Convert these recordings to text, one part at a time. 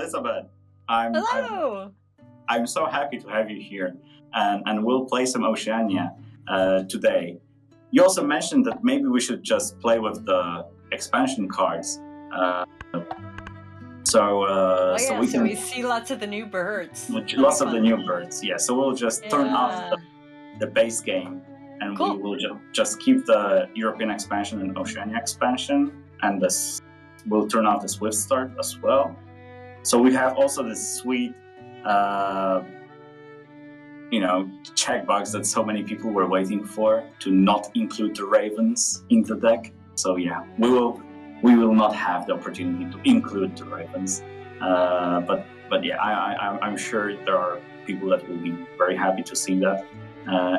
Elizabeth. I'm Hello. I'm so happy to have you here, and we'll play some Oceania today. You also mentioned that maybe we should just play with the expansion cards. So we see lots of the new birds. Lots of the new birds. Yeah. So we'll just turn off the base game, and we will just keep the European expansion and Oceania expansion, and we'll turn off the Swift start as well. So we have also this sweet, checkbox that so many people were waiting for, to not include the Ravens in the deck. So yeah, we will not have the opportunity to include the Ravens. But yeah, I'm sure there are people that will be very happy to see that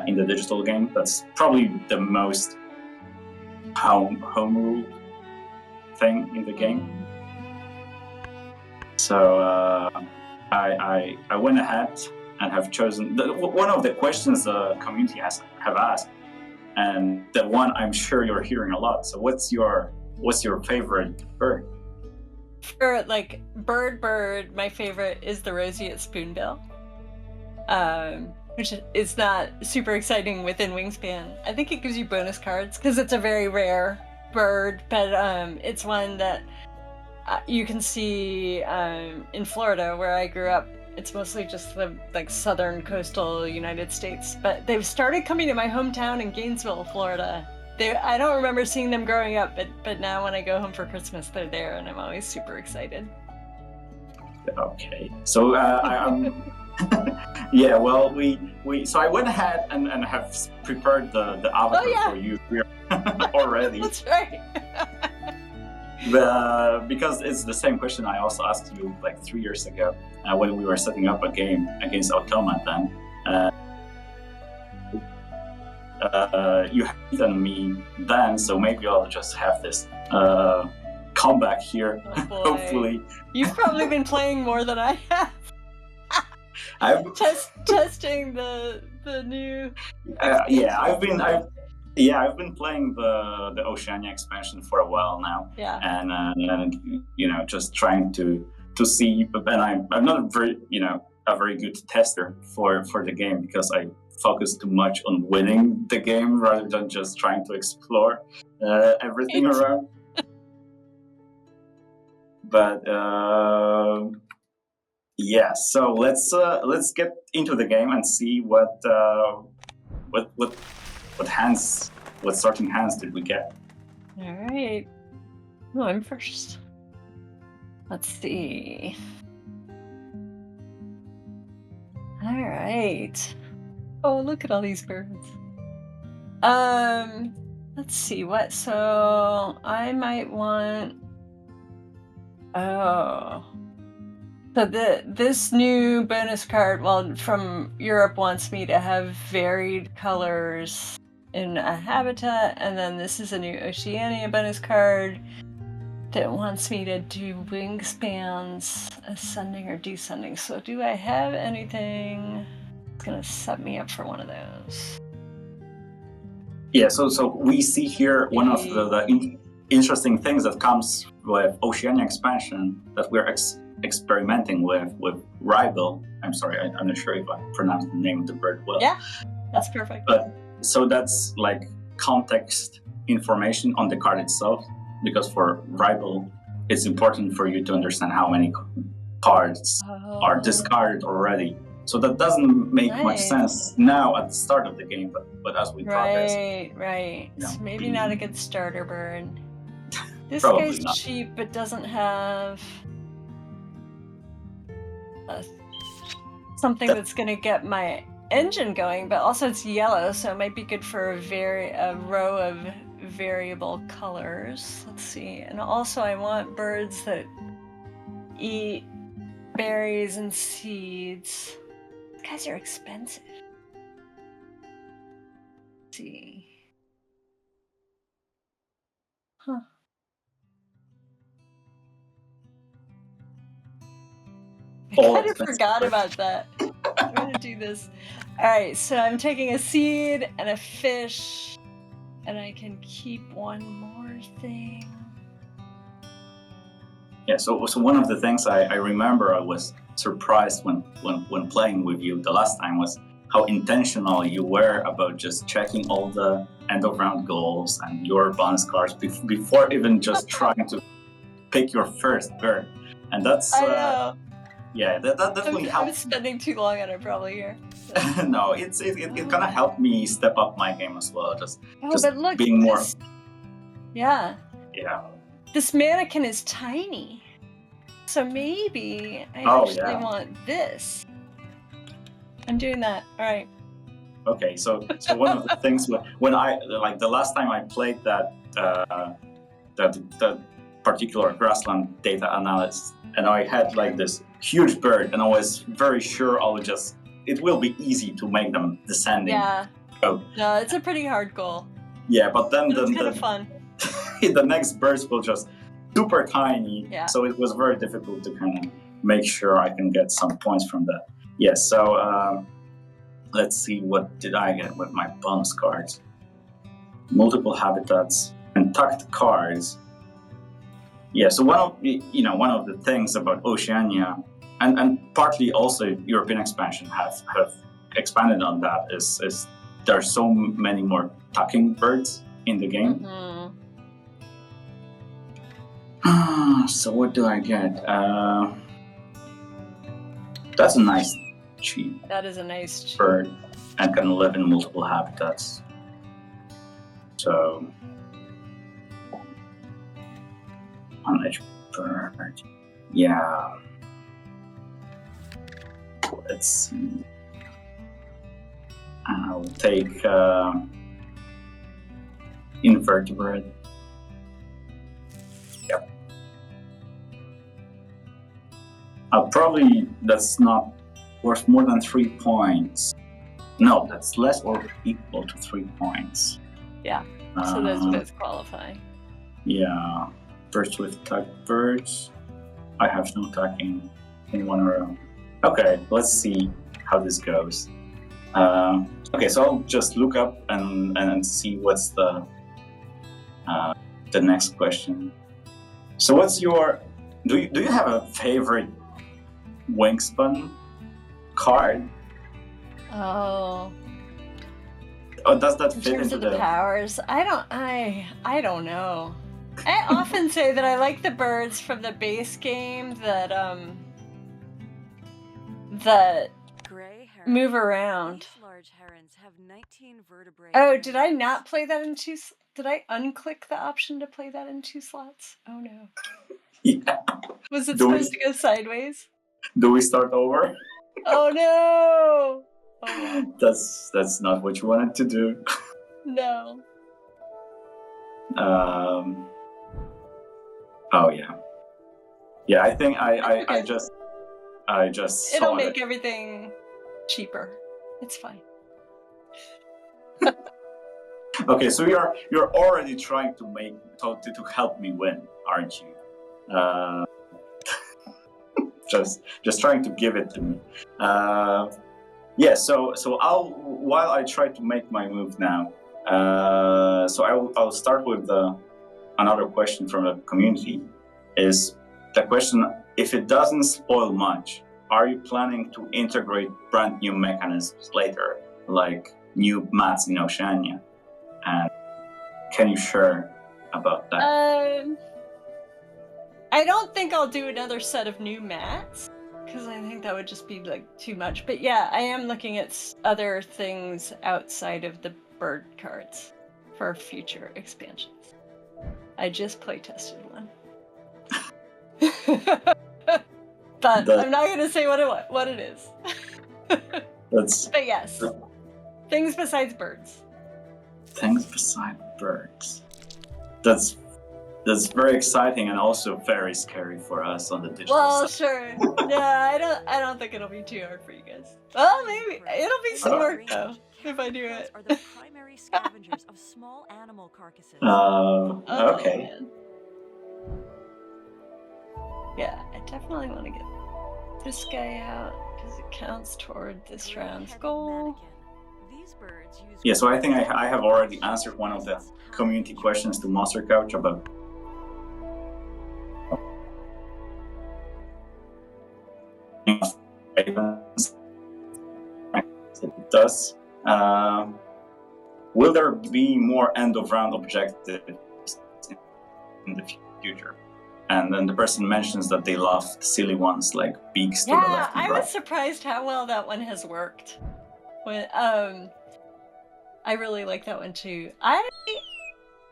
in the digital game. That's probably the most home rule thing in the game. So I went ahead and have chosen one of the questions the community have asked, and the one I'm sure you're hearing a lot. So what's your favorite bird? For like bird, my favorite is the roseate spoonbill, which is not super exciting within Wingspan. I think it gives you bonus cards because it's a very rare bird, but it's one that you can see in Florida, where I grew up. It's mostly just the southern coastal United States, but they've started coming to my hometown in Gainesville, Florida. I don't remember seeing them growing up, but now when I go home for Christmas, they're there, and I'm always super excited. Okay, so yeah, well, so I went ahead and have prepared the avatar for you already. That's right. Because it's the same question I also asked you 3 years ago when we were setting up a game against Automaton. You had beaten me then, so maybe I'll just have this comeback here. Oh, hopefully. You've probably been playing more than I have. I'm testing the new. I've been playing the Oceania expansion for a while now. Yeah. And just trying to see, but then I'm not a very good tester for the game, because I focus too much on winning the game rather than just trying to explore everything around. But yeah, so let's get into the game and see what starting hands did we get. All right. Oh, I'm first. Let's see. All right. Oh, look at all these birds. Let's see what. So I might want. Oh. So this new bonus card, from Europe, wants me to have varied colors in a habitat, and then this is a new Oceania bonus card that wants me to do wingspans ascending or descending. So do I have anything that's gonna set me up for one of those? Yeah, so we see here one of the interesting things that comes with Oceania expansion that we're experimenting with Ribel. I'm sorry, I'm not sure if I pronounced the name of the bird well. Yeah, that's perfect. But so that's context information on the card itself, because for Ribel, it's important for you to understand how many cards are discarded already. So that doesn't make much sense now at the start of the game, but as we progress. Right. Maybe not a good starter bird. This Probably guy's not. cheap, but doesn't have something that's going to get my engine going, but also it's yellow, so it might be good for a row of variable colors. Let's see. And also I want birds that eat berries and seeds. These guys are expensive. Let's see. Huh. I kind of forgot about that. I'm going to do this. All right, so I'm taking a seed and a fish, and I can keep one more thing. Yeah, so one of the things I remember I was surprised when playing with you the last time was how intentional you were about just checking all the end of round goals and your bonus cards before even just trying to pick your first bird. And that's I know. yeah, that definitely I'm helped. spending too long on it probably here. No, it kind of helped me step up my game as well. Just but look, being more. Yeah. Yeah. This mannequin is tiny. So maybe I actually want this. I'm doing that. All right. Okay, so one of the things when I like the last time I played that particular grassland data analysis, and I had like this huge bird, and I was very sure it will be easy to make them descending. Yeah. No, it's a pretty hard goal. Yeah, but then it's kind of fun. The next birds will just super tiny. Yeah. So it was very difficult to kind of make sure I can get some points from that. Yes. So let's see, what did I get with my bonus cards? Multiple habitats and tucked cards. Yeah. So one of the things about Oceania and partly also European expansion have expanded on that is there are so many more tucking birds in the game. Mm-hmm. So what do I get? That's a nice cheap. That is a nice bird and can live in multiple habitats. So on each bird. Yeah. Let's see. I'll take invertebrate. Yep. That's not worth more than 3 points. No, that's less or equal to 3 points. Yeah. So those both qualify. Yeah. Birds with tucked birds. I have no tucking in one row. Okay, let's see how this goes. Okay, so I'll just look up and see what's the next question. So what's your do you have a favorite Wingspan card? Oh, does that in fit terms into of the powers? I don't know. I often say that I like the birds from the base game that move around. Large herons have 19 vertebrae. Oh, did I not play that in two? Did I unclick the option to play that in 2 slots? Oh no. Yeah. Was it supposed to go sideways? Do we start over? Oh no! Oh, That's not what you wanted to do. no. Oh yeah. Yeah, I think I just saw It'll make everything cheaper. It's fine. Okay, so you're already trying to help me win, aren't you? Just trying to give it to me. Yeah. So while I try to make my move now, so I'll start with another question from the community. Is the question: if it doesn't spoil much, are you planning to integrate brand new mechanisms later, like new mats in Oceania? And can you share about that? I don't think I'll do another set of new mats, because I think that would just be like too much. But yeah, I am looking at other things outside of the bird cards for future expansions. I just play tested one. But I'm not going to say what it is. But yes, things besides birds. Things besides birds. That's very exciting and also very scary for us on the digital side. Sure. Yeah, I don't think it'll be too hard for you guys. Well, maybe it'll be some work though if I do it. Are the primary scavengers of small animal carcasses. Okay. Man. Yeah, I definitely want to get this guy out because it counts toward this round's goal. Yeah, so I think I have already answered one of the community questions to Monster Couch about does. Will there be more end-of-round objectives in the future? And then the person mentions that they love silly ones like beaks to the Yeah, left and I right. was surprised how well that one has worked. I really like that one too. I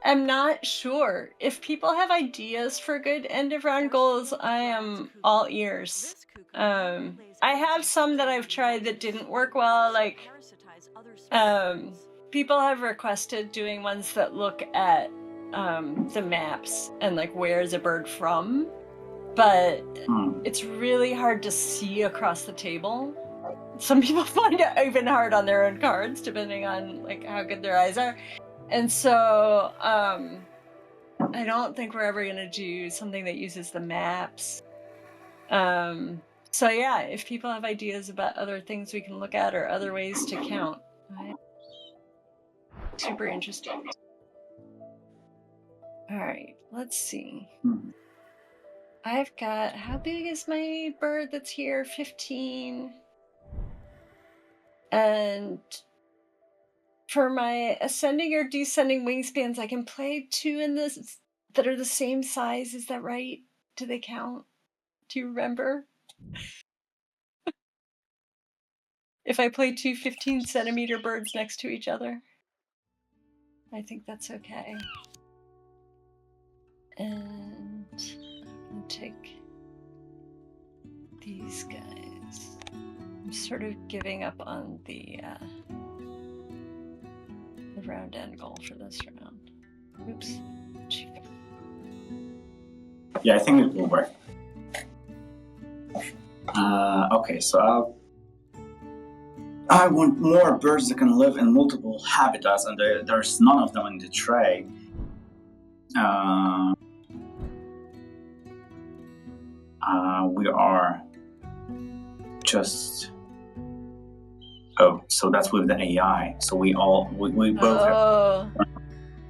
am not sure. If people have ideas for good end of round goals, I am all ears. I have some that I've tried that didn't work well. Like, people have requested doing ones that look at the maps and like where's a bird from, but it's really hard to see across the table. Some people find it even hard on their own cards, depending on like how good their eyes are. And so I don't think we're ever gonna do something that uses the maps. So yeah, if people have ideas about other things we can look at or other ways to count, super interesting. All right, let's see. I've got, how big is my bird that's here? 15. And for my ascending or descending wingspans, I can play 2 in this that are the same size. Is that right? Do they count? Do you remember? If I play 2 15-centimeter birds next to each other, I think that's okay. And I'm gonna take these guys. I'm sort of giving up on the round end goal for this round. Oops. Yeah, I think it will work. Okay, so I want more birds that can live in multiple habitats, and there's none of them in the tray. We are just... Oh, so that's with the AI. So we both have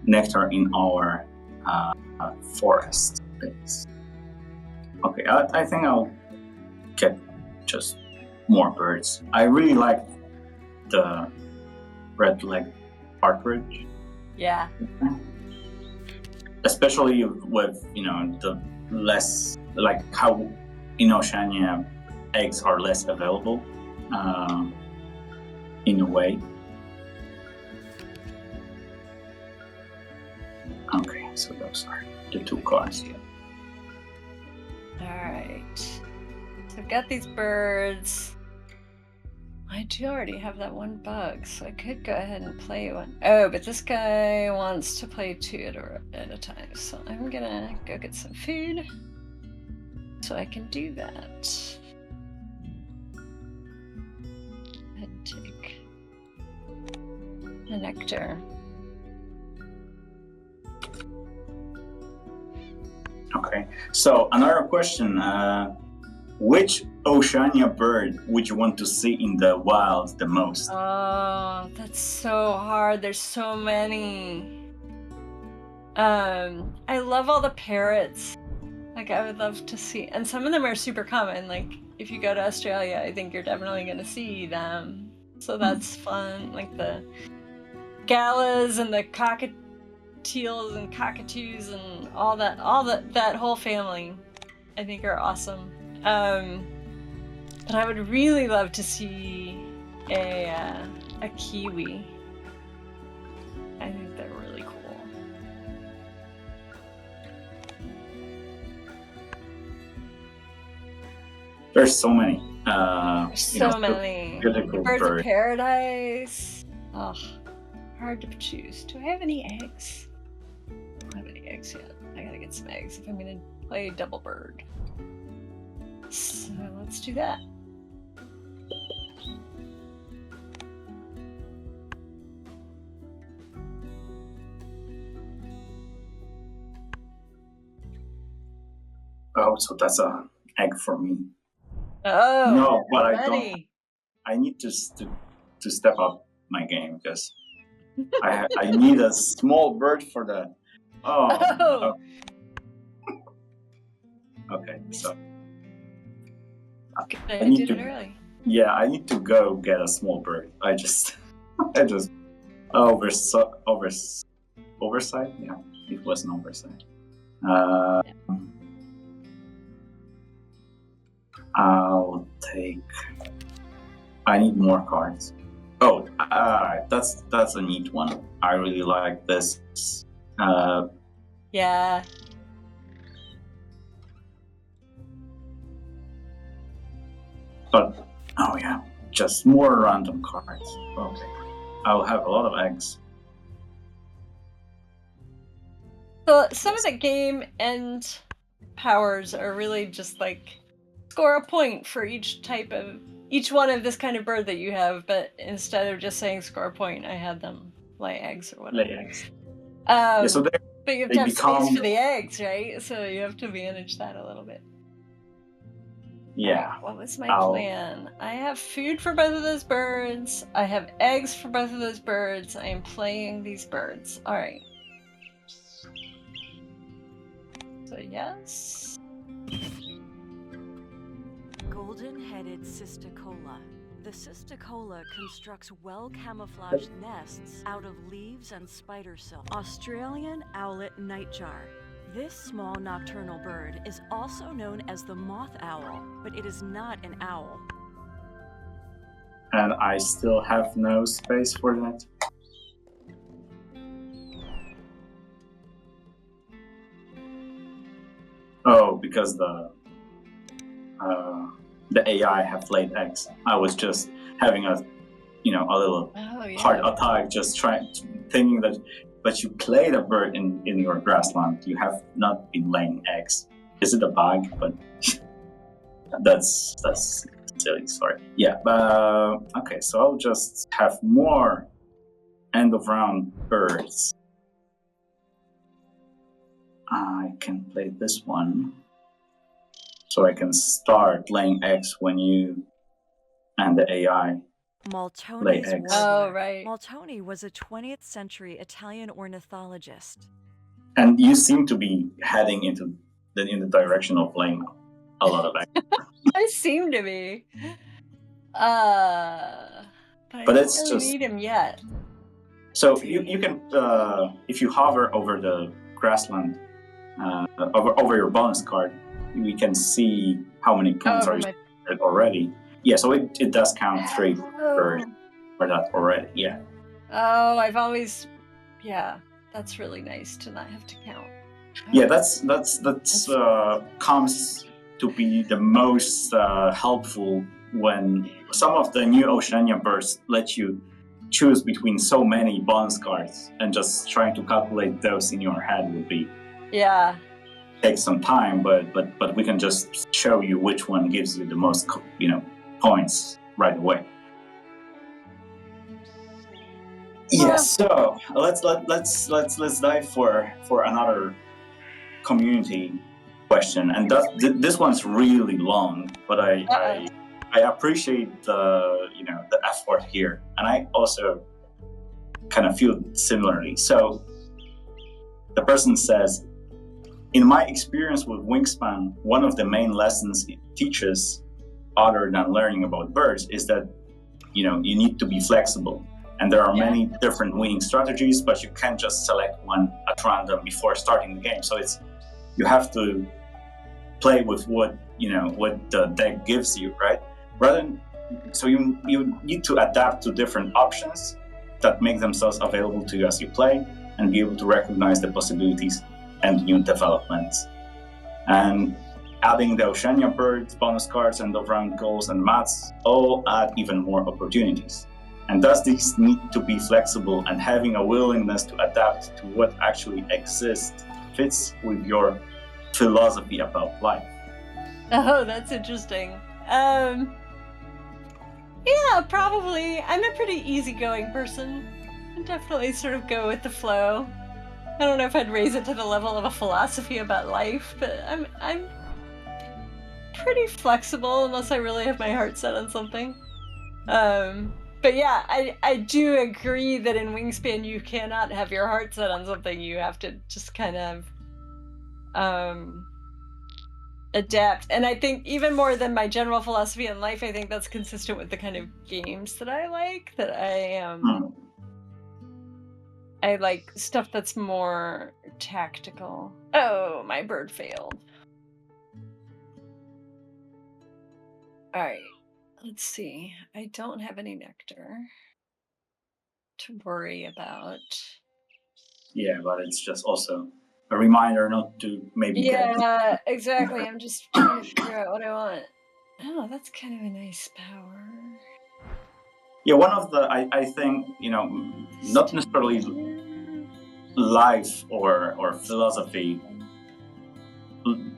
nectar in our forest base. Okay, I think I'll get just more birds. I really like the red-legged partridge. Yeah. Especially with, the less, like how in Oceania eggs are less available, in a way. Okay, so those are the 2 cards here. Alright. So I've got these birds. I do already have that 1 bug, so I could go ahead and play one. Oh, but this guy wants to play 2 at a time, so I'm gonna go get some food so I can do that. And take the nectar. Okay, so another question. Which Oceania bird would you want to see in the wild the most? Oh, that's so hard. There's so many. I love all the parrots. Like, I would love to see, and some of them are super common. Like, if you go to Australia, I think you're definitely going to see them. So that's fun. Like the gallas and the cockatiels and cockatoos and all that whole family, I think are awesome. But I would really love to see a kiwi. I think they're really cool. There's so many. So many. Beautiful Birds bird. of paradise. Oh, hard to choose. Do I have any eggs? I don't have any eggs yet. I gotta get some eggs if I'm gonna play double bird. So let's do that. Oh, so that's an egg for me. Oh, No, but I don't. ready. I need to step up my game because I need a small bird for the. Oh. Oh. Okay, so Good, I I need did to it early. Yeah, I need to go get a small bird. I just oversight. Yeah, it was an oversight. I'll take. I need more cards. Oh, that's a neat one. I really like this. Yeah. But oh yeah, just more random cards. Okay, I'll have a lot of eggs. So some of the game end powers are really just like score a point for each one of this kind of bird that you have, but instead of just saying score a point, I had them lay eggs or whatever. Lay eggs. So they but you have to have space for the eggs, right? So you have to manage that a little bit. Yeah. Right, what was my plan? I have food for both of those birds. I have eggs for both of those birds. I am playing these birds. All right. So yes. Golden-headed cisticola. The cisticola constructs well-camouflaged nests out of leaves and spider silk. Australian owlet nightjar. This small nocturnal bird is also known as the moth owl, but it is not an owl. And I still have no space for that. Oh, because the AI have laid eggs. I was just having a little heart attack, just thinking that. But you played a bird in your grassland. You have not been laying eggs. Is it a bug? But that's silly. Sorry. Yeah. Okay. So I'll just have more end of round birds. I can play this one, so I can start laying eggs when you and the AI. Maltoni's eggs. Oh, right. Maltoni was a 20th century Italian ornithologist. And you seem to be heading in the direction of laying a lot of eggs. I seem to be. But I don't it's really just need him yet. So you can if you hover over the grassland over your bonus card, we can see how many points are you already. Yeah, so it does count 3 for that already. Yeah. Oh, I've always, that's really nice to not have to count. Yeah, that's comes to be the most helpful when some of the new Oceania bursts let you choose between so many bonus cards, and just trying to calculate those in your head would be take some time, but we can just show you which one gives you the most points right away. Yes, so let's dive for another community question, and this one's really long, but I appreciate the effort here, and I also kind of feel similarly. So the person says, in my experience with Wingspan, one of the main lessons it teaches, other than learning about birds, is that you need to be flexible, and there are many different winning strategies, but you can't just select one at random before starting the game. So you have to play with what the deck gives you, right? So you need to adapt to different options that make themselves available to you as you play, and be able to recognize the possibilities and new developments. And adding the Oceania birds, bonus cards, and round goals and mats all add even more opportunities. And thus these need to be flexible, and having a willingness to adapt to what actually exists fits with your philosophy about life. Oh, that's interesting. Yeah, probably. I'm a pretty easygoing person. I definitely sort of go with the flow. I don't know if I'd raise it to the level of a philosophy about life, but I'm pretty flexible unless I really have my heart set on something. But yeah, I do agree that in Wingspan you cannot have your heart set on something. You have to just kind of adapt. And I think even more than my general philosophy in life, I think that's consistent with the kind of games that I like. That I like stuff that's more tactical. Oh, my bird failed. All right, let's see. I don't have any nectar to worry about. Yeah, but it's just also a reminder not to maybe Yeah, exactly. I'm just trying to figure out what I want. Oh, that's kind of a nice power. Yeah, one of the I think, not necessarily life or philosophy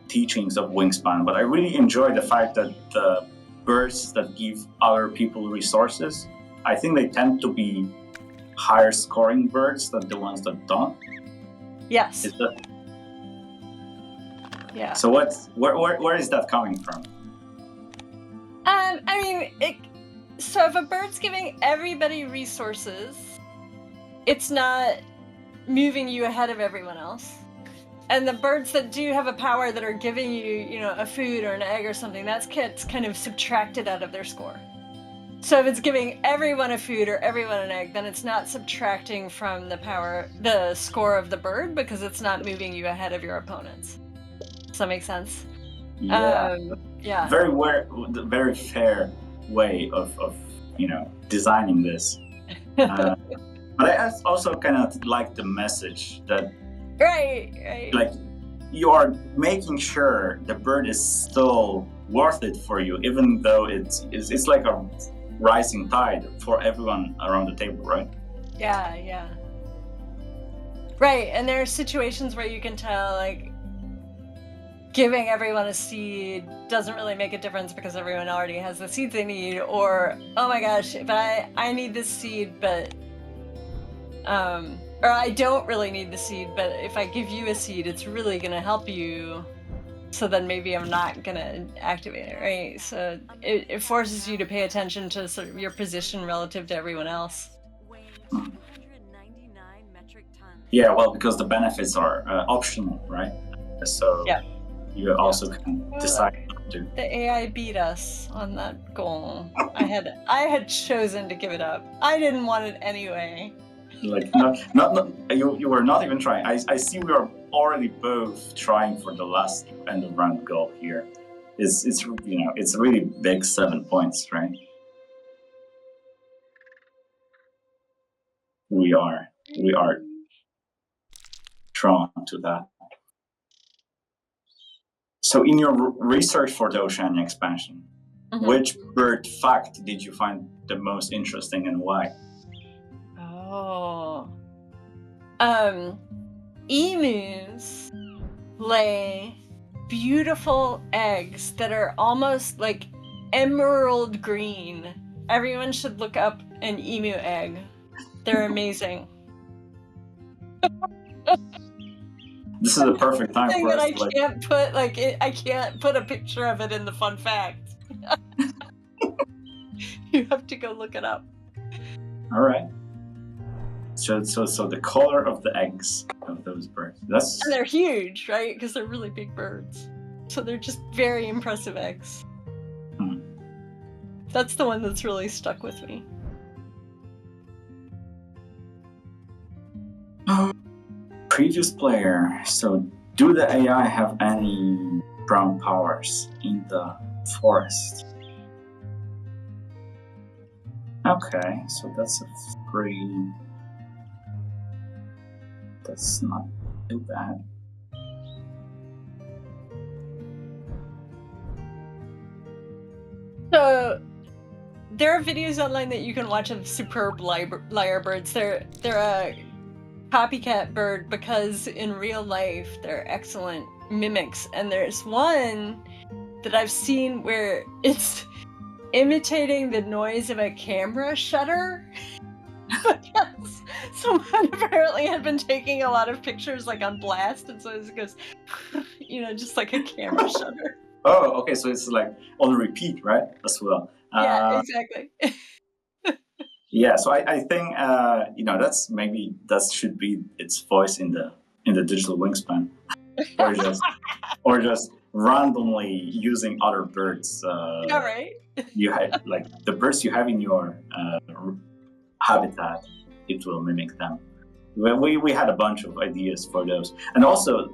teachings of Wingspan, but I really enjoy the fact that the birds that give other people resources, I think they tend to be higher scoring birds than the ones that don't. Yes. Is that? Yeah. So where is that coming from? I mean, so if a bird's giving everybody resources, it's not moving you ahead of everyone else. And the birds that do have a power that are giving you, a food or an egg or something, that's kind of subtracted out of their score. So if it's giving everyone a food or everyone an egg, then it's not subtracting from the score of the bird, because it's not moving you ahead of your opponents. Does that make sense? Yeah. Yeah. Very fair way of designing this. But I also kind of like the message that Right. like you are making sure the bird is still worth it for you, even though it's like a rising tide for everyone around the table, right? Yeah. Right, and there are situations where you can tell, like, giving everyone a seed doesn't really make a difference because everyone already has the seeds they need, or, oh my gosh, if I need this seed, but or I don't really need the seed, but if I give you a seed, it's really going to help you. So then maybe I'm not going to activate it, right? So it forces you to pay attention to sort of your position relative to everyone else. Yeah, well, because the benefits are optional, right? So you also can decide not to. The AI beat us on that goal. I had chosen to give it up. I didn't want it anyway. Like you were not even trying. I see we are already both trying for the last end of round goal here. It's it's a really big 7 points, right? We are drawn to that. So in your research for the Oceania Expansion, which bird fact did you find the most interesting and why? Oh. Emus lay beautiful eggs that are almost like emerald green. Everyone should look up an emu egg. They're amazing. This is a perfect time for us to I can't put a picture of it in the fun fact. You have to go look it up. All right. So the color of the eggs of those birds. And they're huge, right? Because they're really big birds. So they're just very impressive eggs. That's the one that's really stuck with me. Previous player. So do the AI have any brown powers in the forest? Okay, so that's a 3. That's not too bad. So there are videos online that you can watch of superb lyrebirds. They're a copycat bird because in real life they're excellent mimics. And there's one that I've seen where it's imitating the noise of a camera shutter. Because someone apparently had been taking a lot of pictures like on blast, and so it goes, just like a camera shutter. Oh, okay, so it's like on repeat, right? As well. Yeah, exactly. Yeah, so I think that should be its voice in the digital Wingspan, or just randomly using other birds. All right. You had like the birds you have in your habitat, it will mimic them. We had a bunch of ideas for those, and also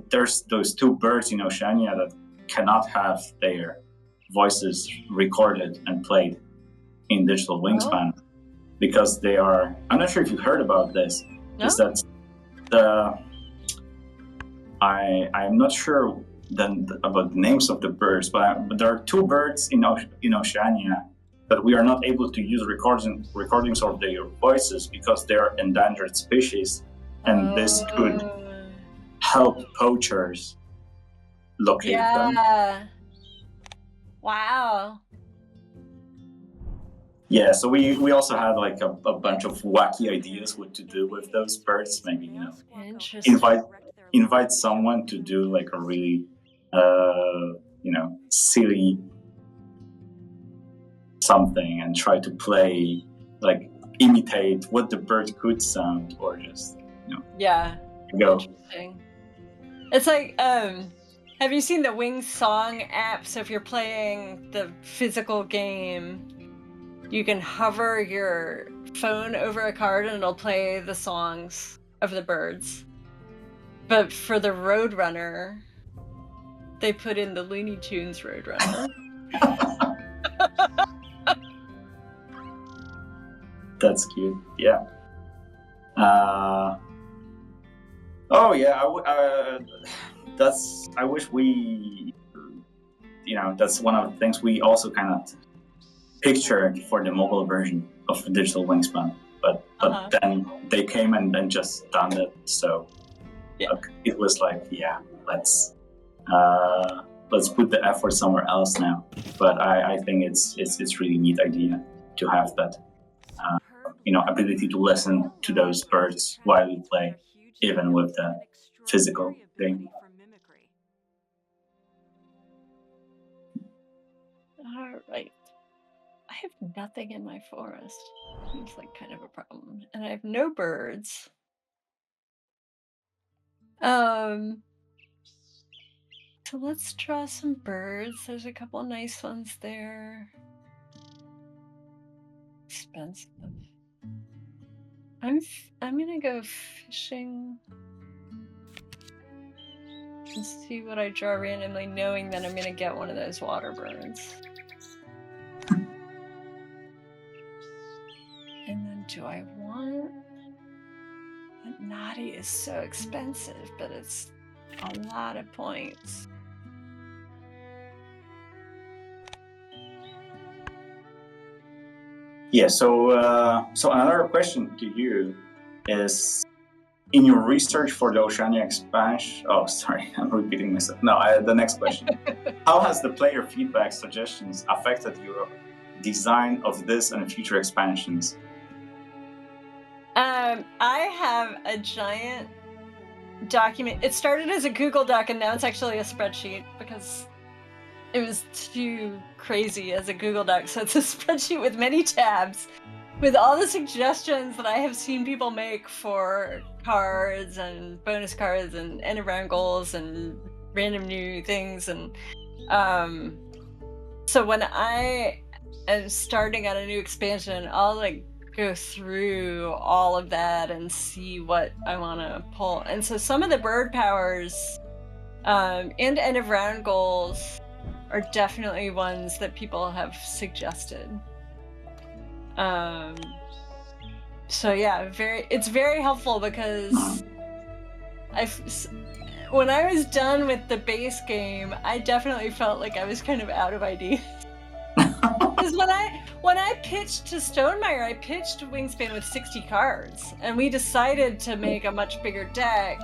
there's those two birds in Oceania that cannot have their voices recorded and played in digital Wingspan because they are. I'm not sure if you've heard about this. No? Is that I'm not sure about the names of the birds, but there are two birds in Oceania that we are not able to use recordings of their voices because they are endangered species, and this could help poachers locate them. Wow. Yeah, so we also had like a bunch of wacky ideas what to do with those birds. Maybe Interesting. invite someone to do like a really silly something and try to play, like imitate what the bird could sound, or just go. Interesting. It's like have you seen the Wings Song app? So if you're playing the physical game, you can hover your phone over a card and it'll play the songs of the birds. But for the Roadrunner, they put in the Looney Tunes Roadrunner. That's cute. Yeah. I wish we, that's one of the things we also kind of pictured for the mobile version of Digital Wingspan. But then they came and then just done it. So it was like, let's put the effort somewhere else now. But I think it's really neat idea to have that ability to listen to those birds while we play, even with the physical thing. All right. I have nothing in my forest. Seems like kind of a problem. And I have no birds. So let's draw some birds. There's a couple nice ones there. Expensive. I'm gonna go fishing and see what I draw randomly, knowing that I'm gonna get one of those water birds. And then do I want... But Naughty is so expensive, but it's a lot of points. Yeah, so another question to you is, in your research for the Oceania Expansion... Oh, sorry, I'm repeating myself. No, the next question. How has the player feedback suggestions affected your design of this and future expansions? I have a giant document. It started as a Google Doc and now it's actually a spreadsheet because it was too crazy as a Google Doc. So it's a spreadsheet with many tabs with all the suggestions that I have seen people make for cards and bonus cards and end of round goals and random new things. And so when I am starting on a new expansion, I'll like go through all of that and see what I want to pull. And so some of the bird powers and end of round goals are definitely ones that people have suggested. So yeah, it's very helpful because when I was done with the base game, I definitely felt like I was kind of out of ideas. Because when I pitched to Stonemeyer, I pitched Wingspan with 60 cards, and we decided to make a much bigger deck.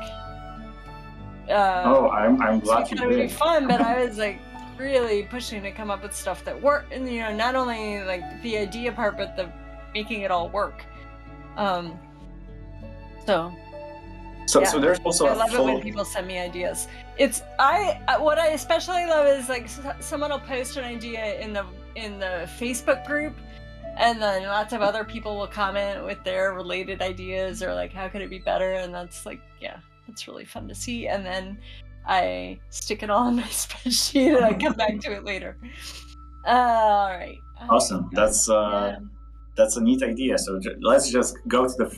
I'm glad you did. It would be fun, but I was like really pushing to come up with stuff that worked, and not only like the idea part, but the making it all work. So there's also I love it when people send me ideas. What I especially love is like someone will post an idea in the Facebook group, and then lots of other people will comment with their related ideas or like how could it be better, and that's like that's really fun to see. And then I stick it all in my spreadsheet and I come back to it later. All right. Awesome. That's a neat idea. So let's just go to the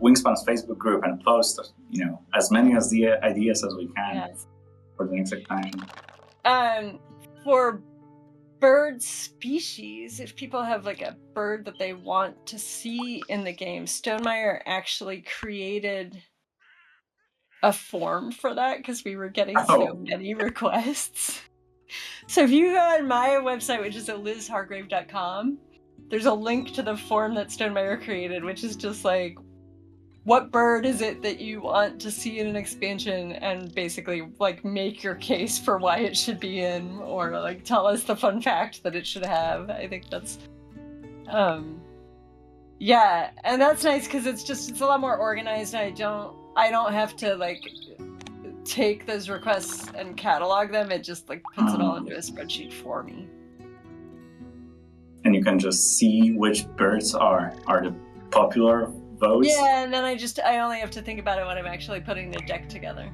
Wingspan's Facebook group and post, as many as the ideas as we can for the next expansion. For bird species, if people have like a bird that they want to see in the game, Stonemaier actually created a form for that because we were getting so many requests. So if you go on my website, which is at lizhargrave.com, there's a link to the form that Stonemaier created, which is just like, what bird is it that you want to see in an expansion, and basically like make your case for why it should be in, or like tell us the fun fact that it should have. I think that's and that's nice because it's a lot more organized. I don't have to like take those requests and catalog them. It just like puts it all into a spreadsheet for me. And you can just see which birds are the popular votes. Yeah, and then I only have to think about it when I'm actually putting the deck together.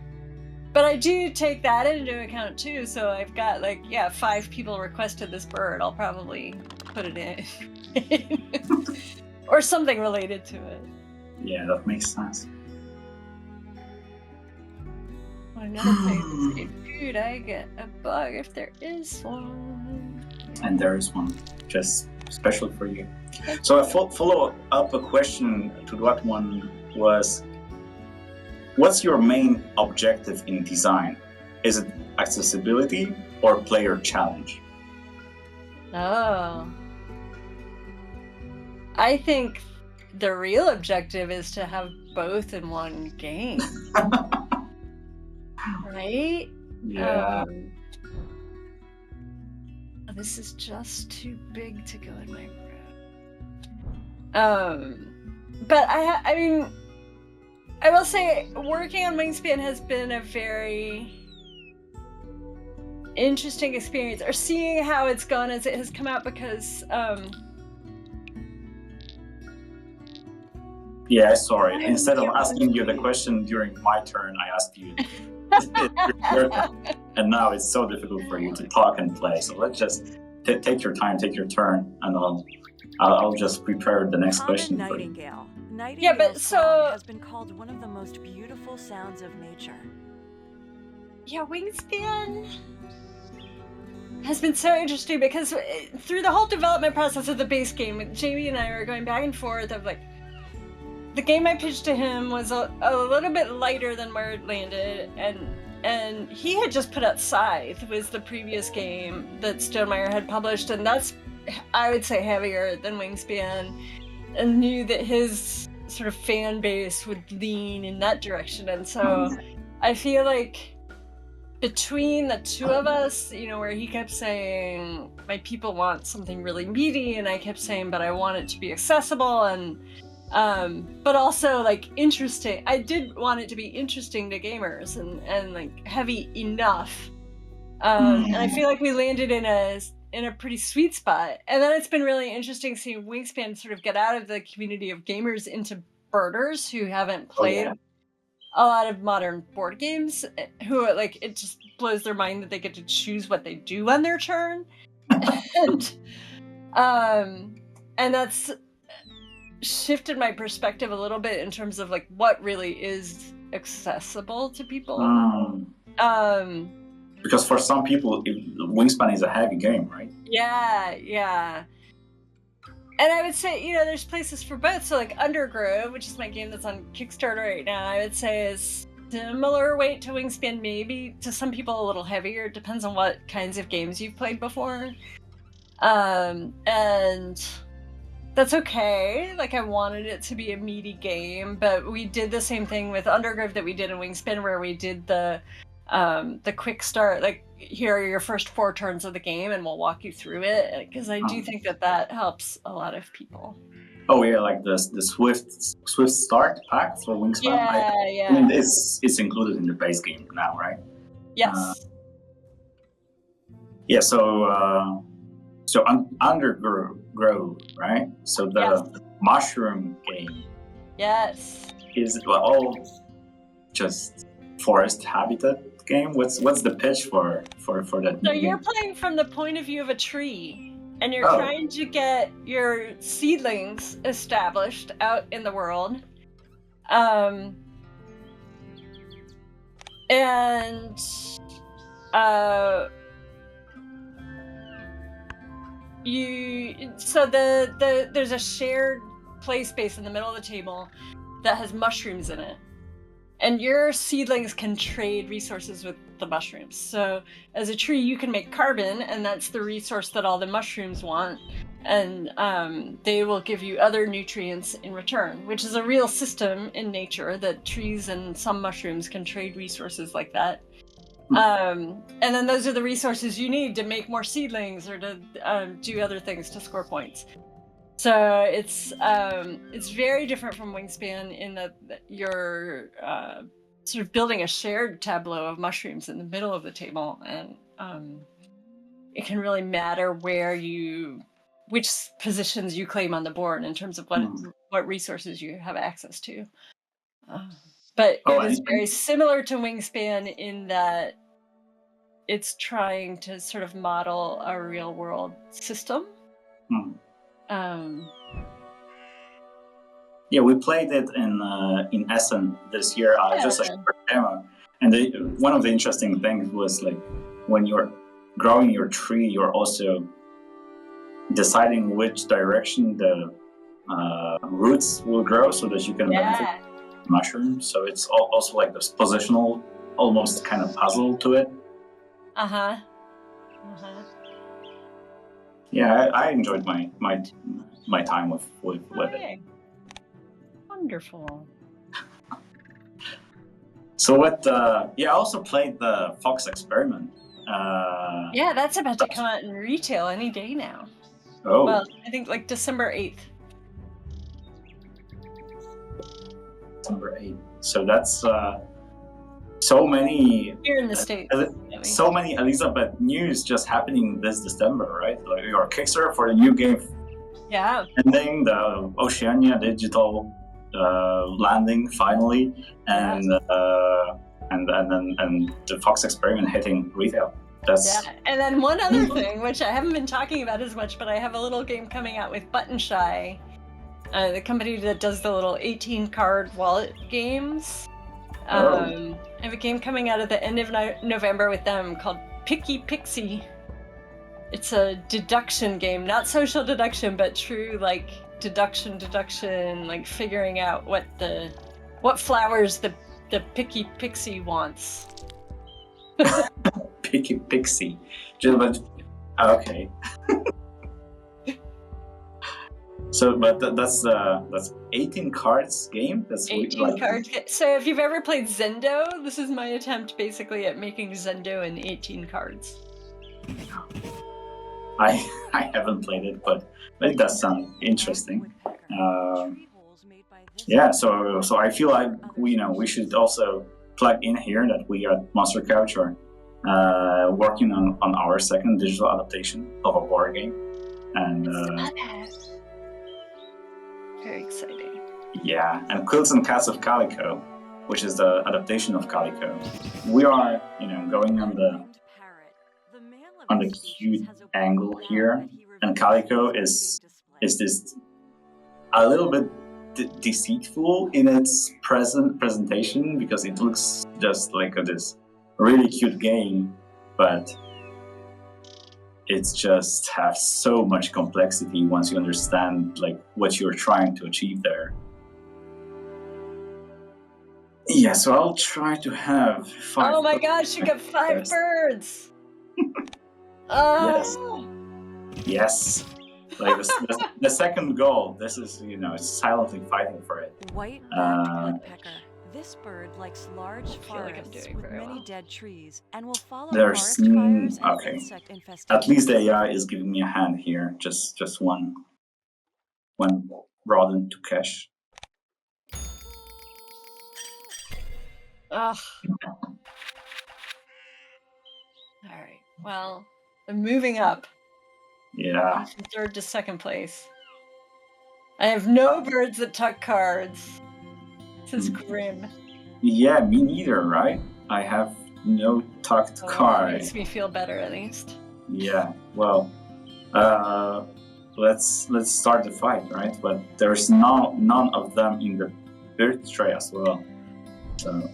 But I do take that into account too, so I've got 5 people requested this bird. I'll probably put it in. Or something related to it. Yeah, that makes sense. Another thing, dude, I get a bug if there is one. And there is one, just special for you. So a follow-up question to that one was, what's your main objective in design? Is it accessibility or player challenge? Oh. I think the real objective is to have both in one game. Right? Yeah. This is just too big to go in my room. But I mean, I will say working on Wingspan has been a very interesting experience, or seeing how it's gone as it has come out, because yeah, sorry. Instead of asking you the question during my turn, I asked you. And now it's so difficult for you to talk and play. So let's just take your time, take your turn, and I'll just prepare the next question for you. Nightingale's song has been called one of the most beautiful sounds of nature. Yeah, Wingspan has been so interesting because through the whole development process of the base game, Jamie and I were going back and forth of like, the game I pitched to him was a little bit lighter than where it landed, and he had just put out Scythe, was the previous game that Stonemaier had published, and that's, I would say, heavier than Wingspan, and knew that his sort of fan base would lean in that direction. And so I feel like between the two of us, where he kept saying, my people want something really meaty, and I kept saying, but I want it to be accessible, and but also like interesting. I did want it to be interesting to gamers and like heavy enough. And I feel like we landed in a pretty sweet spot. And then it's been really interesting seeing Wingspan sort of get out of the community of gamers into birders who haven't played a lot of modern board games, who like, it just blows their mind that they get to choose what they do on their turn. And that's shifted my perspective a little bit in terms of like what really is accessible to people. Because for some people, Wingspan is a heavy game, right? Yeah. And I would say, there's places for both. So like Undergrove, which is my game that's on Kickstarter right now, I would say is similar weight to Wingspan, maybe to some people a little heavier. It depends on what kinds of games you've played before. And that's okay. Like, I wanted it to be a meaty game, but we did the same thing with Undergrove that we did in Wingspan, where we did the quick start, like, here are your first 4 turns of the game, and we'll walk you through it, because I do think that helps a lot of people. Oh yeah, like the swift start pack for Wingspan. Yeah. I mean, it's included in the base game now, right? Yes. Yeah. So Undergrove, right? So the mushroom game. Yes. Is all just forest habitat game? What's the pitch for that So new you're game? playing from the point of view of a tree, and you're Oh. trying to get your seedlings established out in the world. And there's a shared play space in the middle of the table that has mushrooms in it, and your seedlings can trade resources with the mushrooms. So as a tree, you can make carbon, and that's the resource that all the mushrooms want, and they will give you other nutrients in return, which is a real system in nature that trees and some mushrooms can trade resources like that. And then those are the resources you need to make more seedlings or to do other things to score points. So it's very different from Wingspan in that you're sort of building a shared tableau of mushrooms in the middle of the table, and it can really matter which positions you claim on the board in terms of what resources you have access to. But it is very similar to Wingspan in that it's trying to sort of model a real world system. Yeah, we played it in Essen this year, just a short demo. And one of the interesting things was like when you're growing your tree, you're also deciding which direction the roots will grow so that you can benefit from mushrooms. So it's also like this positional, almost kind of puzzle to it. Yeah, I enjoyed my time with it. Wonderful. So what? I also played the Fox Experiment. Yeah, that's about to come out in retail any day now. Oh. Well, I think like December 8th. December 8th. So that's so many here in the States. So many Elizabeth news just happening this December, right? Like your Kickstarter for the new game. Yeah. Ending, the Oceania digital landing finally, and the Fox Experiment hitting retail. And then one other thing, which I haven't been talking about as much, but I have a little game coming out with Button Shy, the company that does the little 18 card wallet games. I have a game coming out at the end of November with them called Picky Pixie. It's a deduction game, not social deduction, but true like deduction, like figuring out what flowers the Picky Pixie wants. Picky Pixie. Okay. So, but that's 18 cards game. That's 18 cards. So, if you've ever played Zendo, this is my attempt basically at making Zendo in 18 cards. I haven't played it, but it does sound interesting. So I feel like we should also plug in here that we at Monster Couch are working on our second digital adaptation of a board game, and very exciting. Yeah, and Quilts and Cats of Calico, which is the adaptation of Calico. We are, going on the cute angle here, and Calico is this a little bit deceitful in its presentation because it looks just like this really cute game, but it's just has so much complexity once you understand like what you're trying to achieve there. Yeah, so I'll try to have 5. Oh my gosh, you got 5 birds! Yes. Like the second goal. This is it's silently fighting for it. White-backed woodpecker. This bird likes large forests with many dead trees and will follow forest fires and insect infestations. At least the AI is giving me a hand here. Just one rodent to catch. Ugh. All right. Well, I'm moving up. Yeah. From 3rd to 2nd place. I have no birds that tuck cards. This is grim. Yeah, me neither, right? I have no tucked That card. makes me feel better at least. Yeah, well, let's start the fight, right? But there's none of them in the bird tray as well. So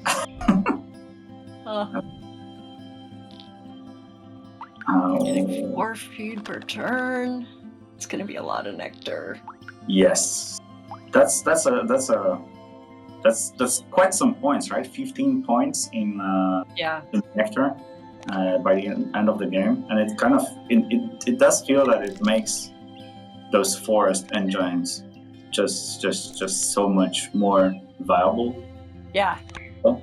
getting 4 food per turn. It's gonna be a lot of nectar. yes, that's quite some points, right? 15 points in nectar by the end of the game, and it kind of it does feel that it makes those forest engines just so much more viable. Yeah. Oh.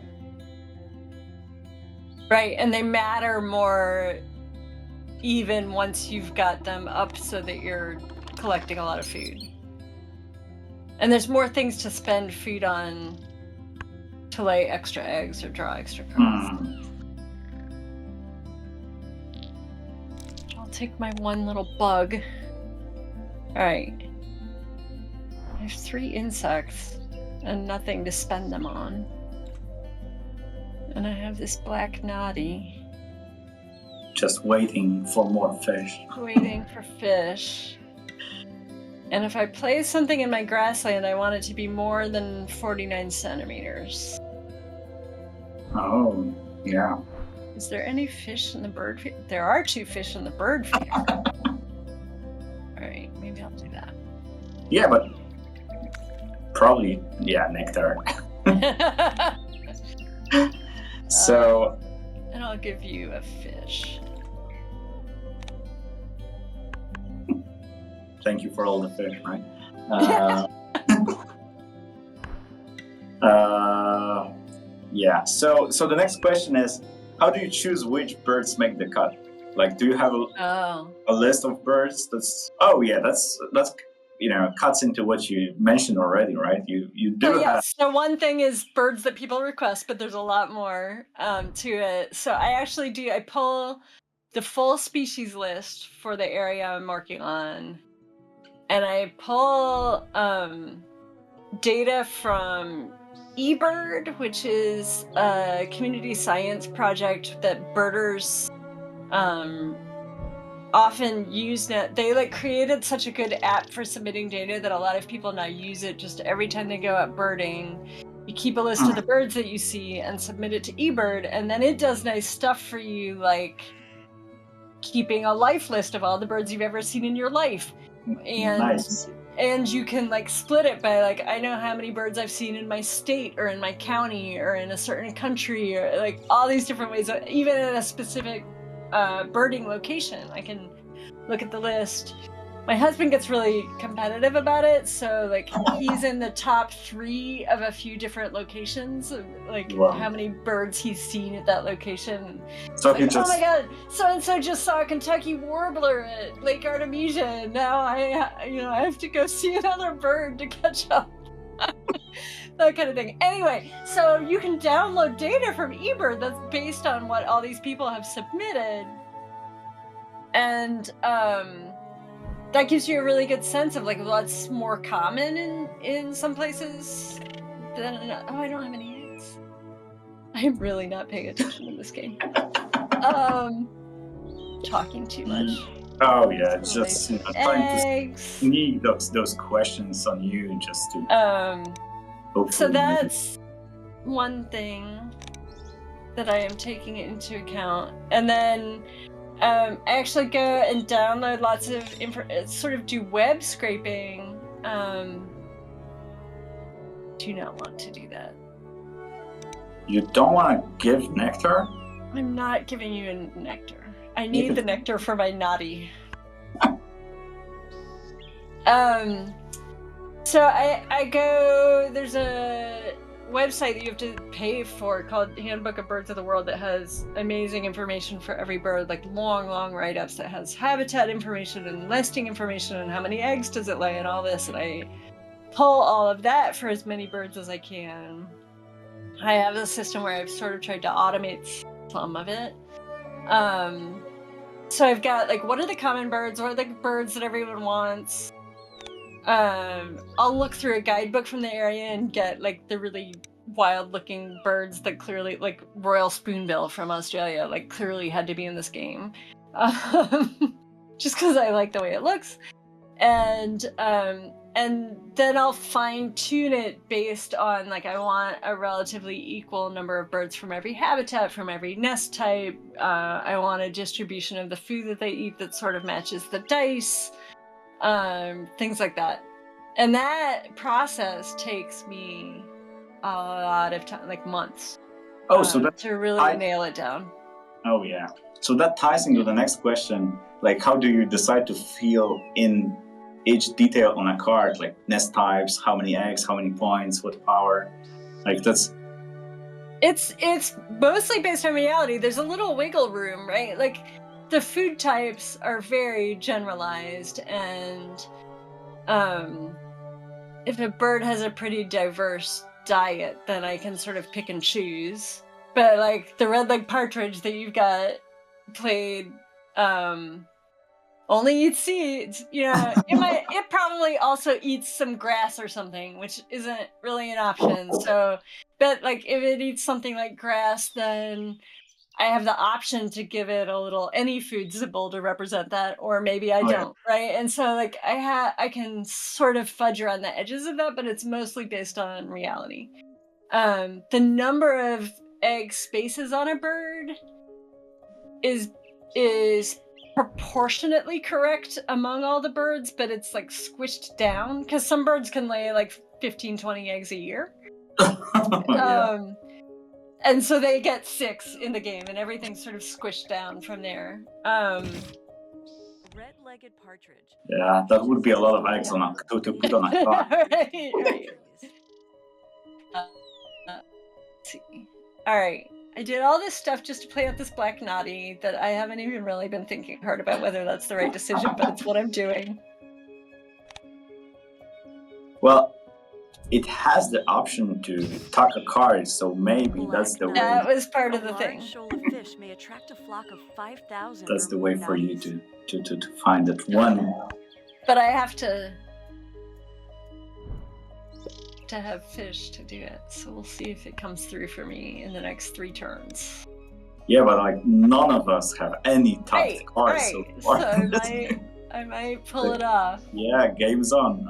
Right, and they matter more even once you've got them up so that you're collecting a lot of food. And there's more things to spend food on to lay extra eggs or draw extra cards. I'll take my one little bug. Alright. I have 3 insects and nothing to spend them on. And I have this black noddy. Just waiting for more fish. Waiting for fish. And if I place something in my grassland, I want it to be more than 49 centimeters. Oh, yeah. Is there any fish in the bird feeder? There are 2 fish in the bird feeder. Alright, maybe I'll do that. Yeah, but probably, nectar. So... and I'll give you a fish. Thank you for all the fish, right? Yeah. So the next question is, how do you choose which birds make the cut? Like, do you have a list of birds that's cuts into what you mentioned already, right? You do have. So one thing is birds that people request, but there's a lot more to it. So I pull the full species list for the area I'm working on, and I pull data from eBird, which is a community science project that birders often use. They created such a good app for submitting data that a lot of people now use it just every time they go out birding. You keep a list of the birds that you see and submit it to eBird, and then it does nice stuff for you, like keeping a life list of all the birds you've ever seen in your life. And nice. And you can split it by I know how many birds I've seen in my state or in my county or in a certain country, or all these different ways, even in a specific birding location. I can look at the list. My husband gets really competitive about it, so he's in the top 3 of a few different locations, Wow. How many birds he's seen at that location. So he just... oh my god, so and so just saw a Kentucky warbler at Lake Artemisia, and now I have to go see another bird to catch up. That kind of thing. Anyway, so you can download data from eBird that's based on what all these people have submitted, and that gives you a really good sense of what's more common in some places than I don't have any eggs. I'm really not paying attention in this game. Talking too much. Oh yeah, it's just trying to sneak those questions on you just to. So that's one thing that I am taking into account, and then I actually go and download lots of sort of do web scraping. Do not want to do that. You don't want to give nectar? I'm not giving you a nectar. I need the nectar for my noddy. So I go, there's a website that you have to pay for called Handbook of Birds of the World that has amazing information for every bird, long write-ups that has habitat information and nesting information and how many eggs does it lay and all this, and I pull all of that for as many birds as I can. I have a system where I've sort of tried to automate some of it. So I've got what are the common birds, what are the birds that everyone wants. I'll look through a guidebook from the area and get the really wild-looking birds that clearly, like royal spoonbill from Australia, like clearly had to be in this game, just because I like the way it looks. And then I'll fine-tune it based on, like, I want a relatively equal number of birds from every habitat, from every nest type. I want a distribution of the food that they eat that sort of matches the dice, things like that. And that process takes me a lot of time, like months, So that to really nail it down. Oh yeah. So that ties into the next question. Like, how do you decide to fill in each detail on a card? Like nest types, how many eggs, how many points, what power? Like that's. It's mostly based on reality. There's a little wiggle room, right? Like the food types are very generalized, and if a bird has a pretty diverse diet, then I can sort of pick and choose. But like the red-legged partridge that you've got played only eats seeds, you know. It probably also eats some grass or something, which isn't really an option. So, but like if it eats something like grass, then I have the option to give it a little any food symbol to represent that, or maybe I don't, right? And so like I can sort of fudge around the edges of that, but it's mostly based on reality. The number of egg spaces on a bird is proportionately correct among all the birds, but it's like squished down because some birds can lay like 15-20 eggs a year. And so they get 6 in the game, and everything's sort of squished down from there. Red-legged partridge. Yeah, that would be a lot of eggs on to put on a card. right. Let's see. All right. I did all this stuff just to play out this black naughty that I haven't even really been thinking hard about whether that's the right decision, but it's what I'm doing. Well, it has the option to tuck a card, so maybe that's the way. That was part of the thing. Shoal of fish may attract a flock of 5,000. That's the way for you to find that one. But I have to have fish to do it, so we'll see if it comes through for me in the next 3 turns. Yeah, but like none of us have any tucked cards so far. So I might pull it off. Yeah, game's on.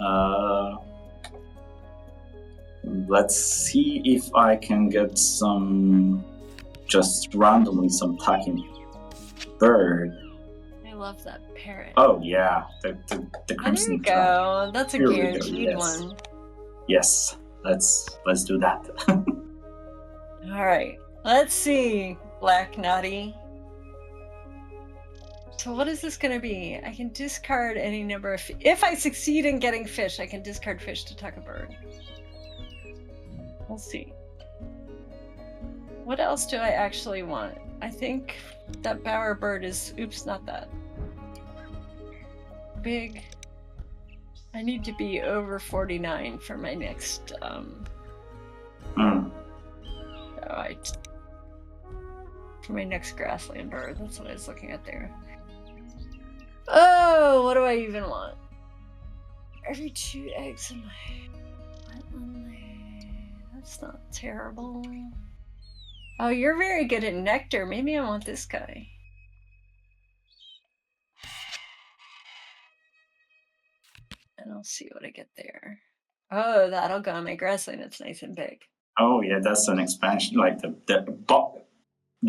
Let's see if I can get just randomly some tucking bird. I love that parrot. Oh yeah, the crimson. There you go. That's a Here guaranteed one. Yes, let's do that. All right, let's see, Black Naughty. So what is this going to be? I can discard any number of... If I succeed in getting fish, I can discard fish to tuck a bird. We'll see. What else do I actually want? I think that bower bird is... Oops, not that. Big... I need to be over 49 for my next, for my next grassland bird. That's what I was looking at there. Oh, what do I even want? Every 2 eggs in my wetland. That's not terrible. Oh, you're very good at nectar. Maybe I want this guy. And I'll see what I get there. Oh, that'll go on my grassland. It's nice and big. Oh yeah, that's an expansion, like the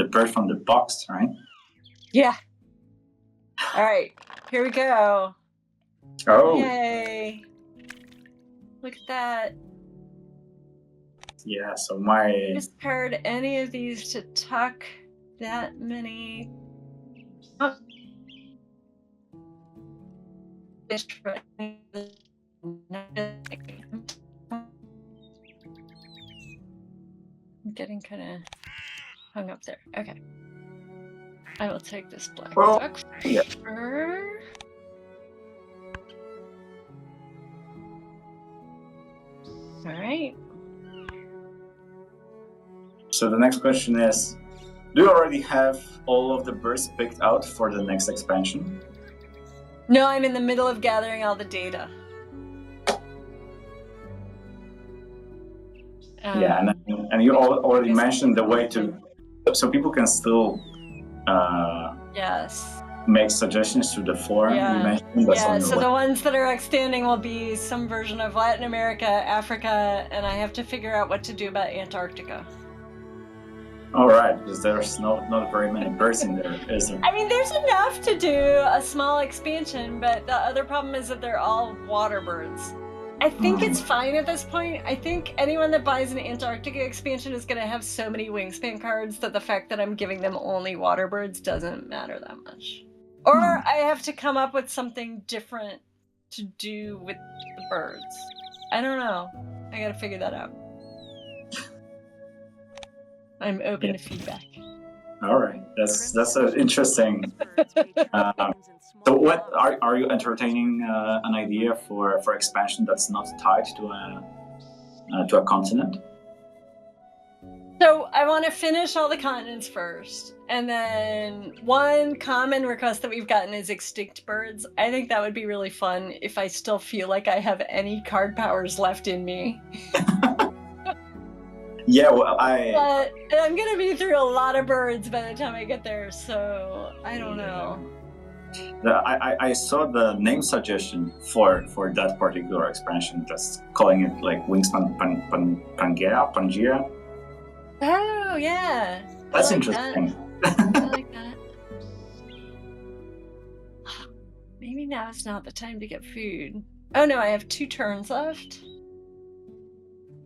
bird from the box, right? Yeah. All right, here we go. Oh. Yay! Look at that. Yeah. So my. Discard any of these to tuck that many. Oh. I'm getting kind of hung up there. Okay. I will take this black duck fur. All right. So the next question is, do you already have all of the birds picked out for the next expansion? No, I'm in the middle of gathering all the data. Yeah, and And you already mentioned the way to, so people can still Yes. make suggestions to the forum. Yeah. You mentioned that's on your So the ones that are outstanding will be some version of Latin America, Africa, and I have to figure out what to do about Antarctica. All right, because there's not very many birds in there, is there? I mean, there's enough to do a small expansion, but the other problem is that they're all water birds. I think it's fine at this point. I think anyone that buys an Antarctica expansion is going to have so many Wingspan cards that the fact that I'm giving them only water birds doesn't matter that much. Or I have to come up with something different to do with the birds. I don't know. I gotta figure that out. I'm open to feedback. All right, that's interesting. So, what are you entertaining an idea for expansion that's not tied to a continent? So I want to finish all the continents first, and then one common request that we've gotten is extinct birds. I think that would be really fun if I still feel like I have any card powers left in me. Yeah, well, But I'm gonna be through a lot of birds by the time I get there, so I don't know. I saw the name suggestion for that particular expansion, just calling it like Wingspan Pangea. Oh yeah, That's I like interesting. That. I like that. Maybe now is not the time to get food. Oh no, I have 2 turns left.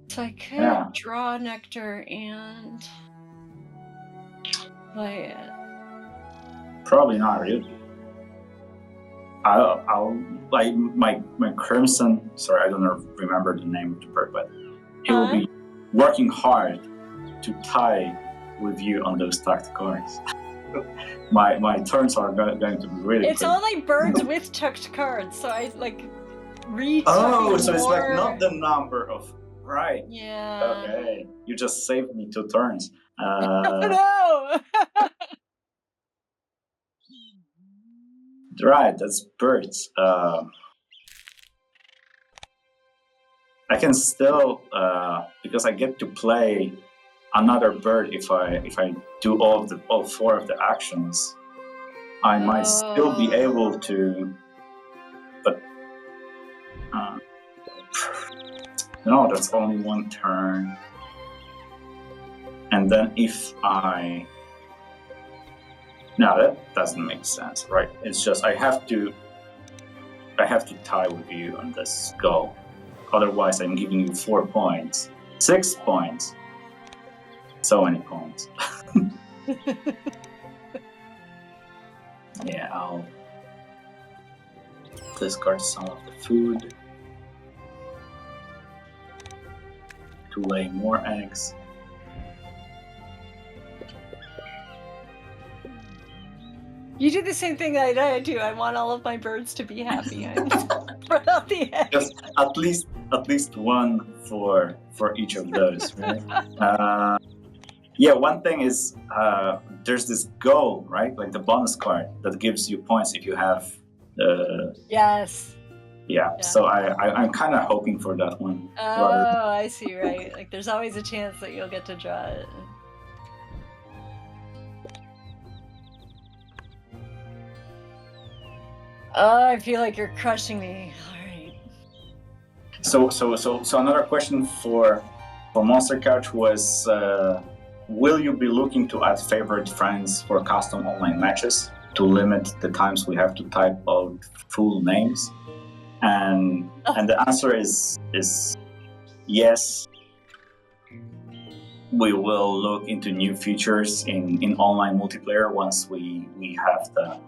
So I could draw nectar and play it. Probably not really. I'll like my crimson. Sorry, I don't remember the name of the bird, but he will be working hard to tie with you on those tucked cards. my turns are going to be really. It's quick. only birds with tucked cards, so I like read. Oh, so it's like not the number of. Right. Yeah. Okay. You just saved me 2 turns. No. Right. That's birds. I can still because I get to play another bird if I do all 4 of the actions. I might still be able to, but. No, that's only 1 turn. And then if no, that doesn't make sense, right? It's just I have to tie with you on this go. Otherwise, I'm giving you 4 points, 6 points, so many points. Yeah, I'll discard some of the food to lay more eggs. You do the same thing that I do. I want all of my birds to be happy. I spread out the eggs. Just at least 1 for each of those, right? Yeah, one thing is there's this goal, right? Like the bonus card that gives you points if you have. Yes. Yeah. So I'm kind of hoping for that one. Oh, I see. Right. Like there's always a chance that you'll get to draw it. Oh, I feel like you're crushing me. All right. So another question for Monster Couch was, will you be looking to add favorite friends for custom online matches to limit the times we have to type out full names? And the answer is yes. We will look into new features in online multiplayer once we have the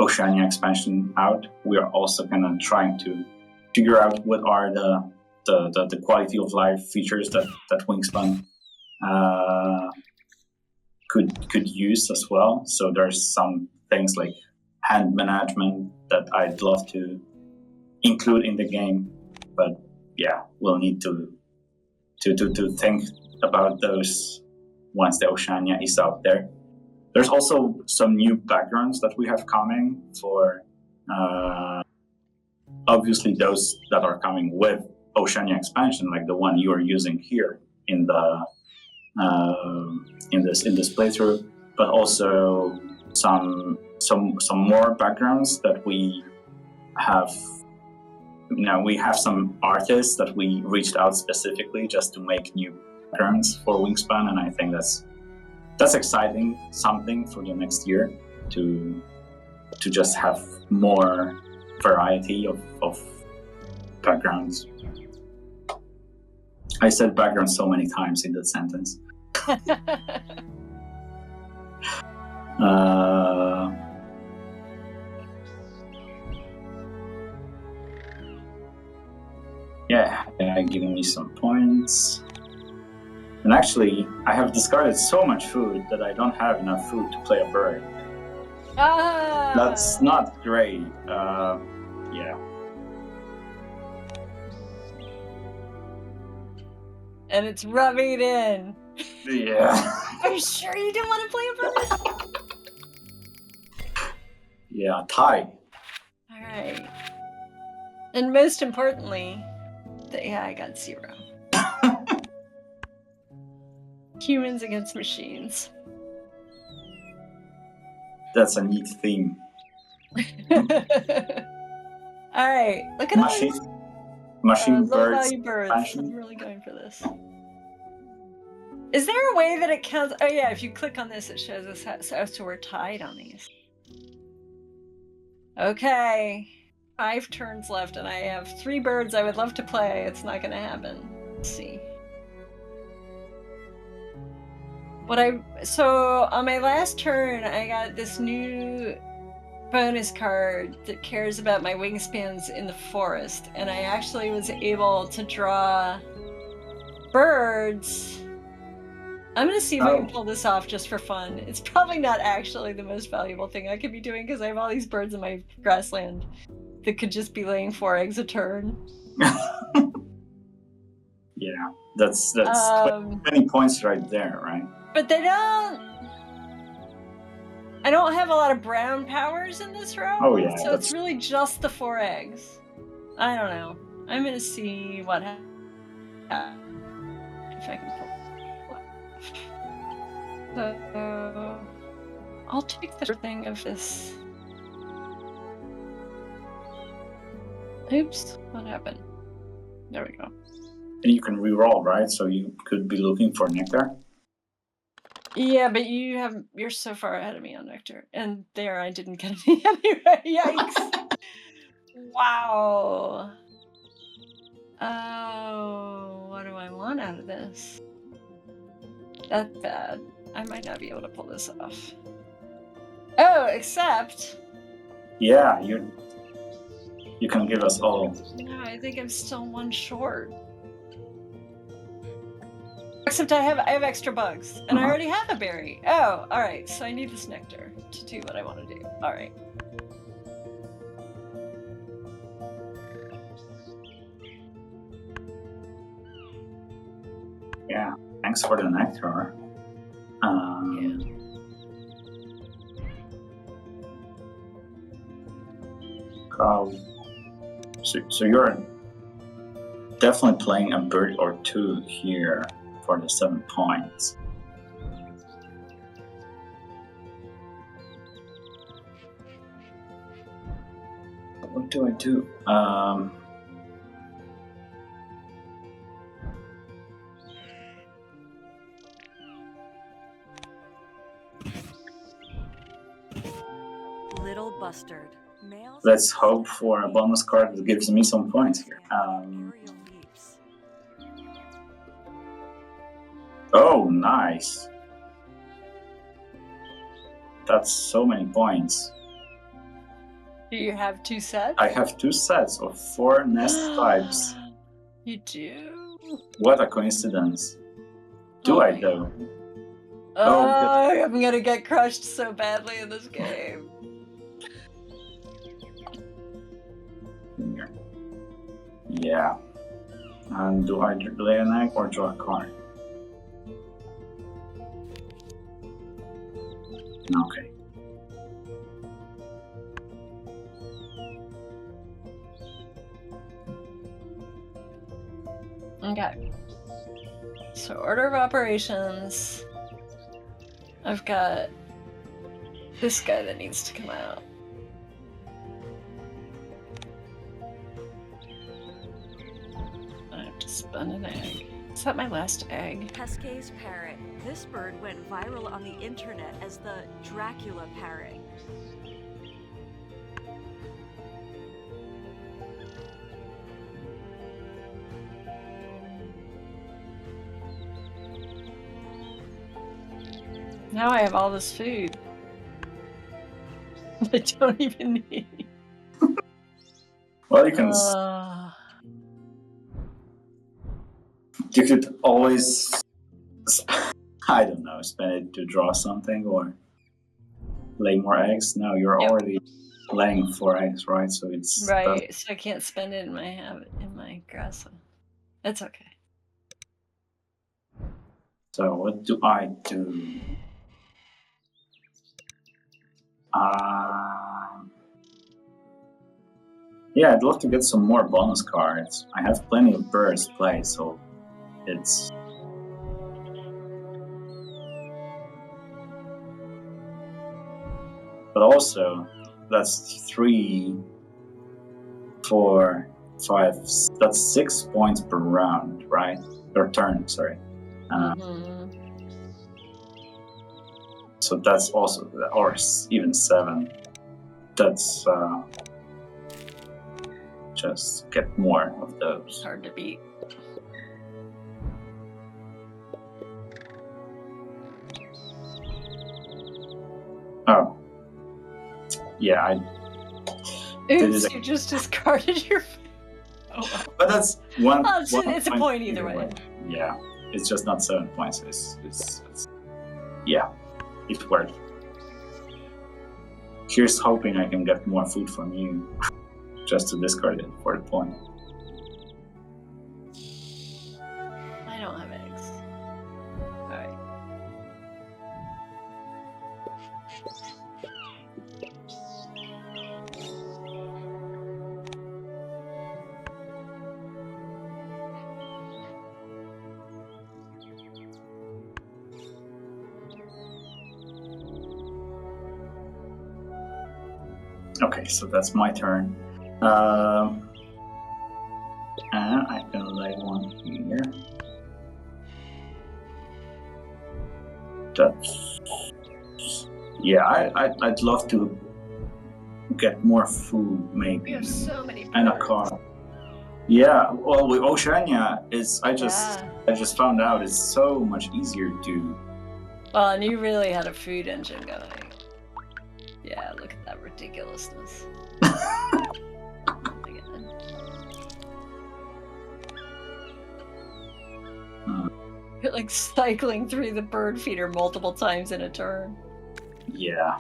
Oceania expansion out. We are also kind of trying to figure out what are the quality of life features that Wingspan could use as well. So there's some things like hand management that I'd love to include in the game, but yeah, we'll need to think about those once the Oceania is out there. There's also some new backgrounds that we have coming for obviously those that are coming with Oceania expansion, like the one you are using here in in this playthrough, but also some more backgrounds that we have. We have some artists that we reached out specifically just to make new backgrounds for Wingspan, and I think that's exciting, something for the next year to just have more variety of backgrounds. I said background so many times in that sentence. Giving me some points. And actually, I have discarded so much food that I don't have enough food to play a bird. That's not great. And it's rubbing it in. Yeah. Are you sure you didn't want to play a bird? Yeah, tie. All right. And most importantly, the AI got 0. Humans against machines. That's a neat theme. All right, look at all these machine birds. low-value birds. Expansion. I'm really going for this. Is there a way that it counts? Oh yeah, if you click on this, it shows us so we're tied on these. Okay, 5 turns left, and I have 3 birds I would love to play. It's not going to happen. Let's see. So on my last turn, I got this new bonus card that cares about my wingspans in the forest, and I actually was able to draw birds. I'm gonna see if I can pull this off just for fun. It's probably not actually the most valuable thing I could be doing because I have all these birds in my grassland that could just be laying 4 eggs a turn. Yeah, that's 20 points right there, right? But they don't. I don't have a lot of brown powers in this row. Oh yeah. So it's really just the 4 eggs. I don't know. I'm gonna see what happens. If I can pull. So I'll take the thing of this. Oops, what happened? There we go. And you can reroll, right? So you could be looking for nectar. Yeah, but you're so far ahead of me on nectar, and there I didn't get any anyway. Yikes! Wow. Oh, what do I want out of this? That's bad. I might not be able to pull this off. Oh, except. Yeah, you can give us all. No, I think I'm still 1 short. Except I have extra bugs, and I already have a berry. Oh, all right. So I need this nectar to do what I want to do. All right. Yeah. Thanks for the nectar. So you're definitely playing a bird or 2 here for the 7 points. What do I do? Little Bustard. Males Let's hope for a bonus card that gives me some points here. Oh, nice. That's so many points. Do you have 2 sets? I have 2 sets of 4 nest types. You do? What a coincidence. Do I though? Oh, I'm gonna get crushed so badly in this game. Yeah. And do I lay an egg or draw a card? Okay. Okay. So order of operations. I've got this guy that needs to come out. I have to spun an egg. Is that my last egg? Pesquet's parrot. This bird went viral on the internet as the Dracula parrot. Now I have all this food. I don't even need. Well, you can. You could always, I don't know, spend it to draw something or lay more eggs. No, you're already laying 4 eggs, right? So it's right. So I can't spend it in my grass. That's okay. So what do I do? Yeah, I'd love to get some more bonus cards. I have plenty of birds to play, so it's... But also, that's 3, 4, 5, that's 6 points per round, right? Per turn, sorry. So that's also, or even 7. That's... just get more of those. Hard to beat. Oh. Yeah, Oops, you just discarded your... Oh. But that's one... Oh, it's a point either way. Yeah, it's just not 7 points. It's yeah, it worked. Here's hoping I can get more food from you. Just to discard it for the point. I don't have eggs. Alright. Okay, so that's my turn. And I can lay one here. That's... Yeah, I'd love to get more food, maybe. We have so many birds. And a car. Yeah, well, with Oceania, I just found out it's so much easier to... Well, and you really had a food engine going. Yeah, look at that ridiculousness. You're like cycling through the bird feeder multiple times in a turn. Yeah.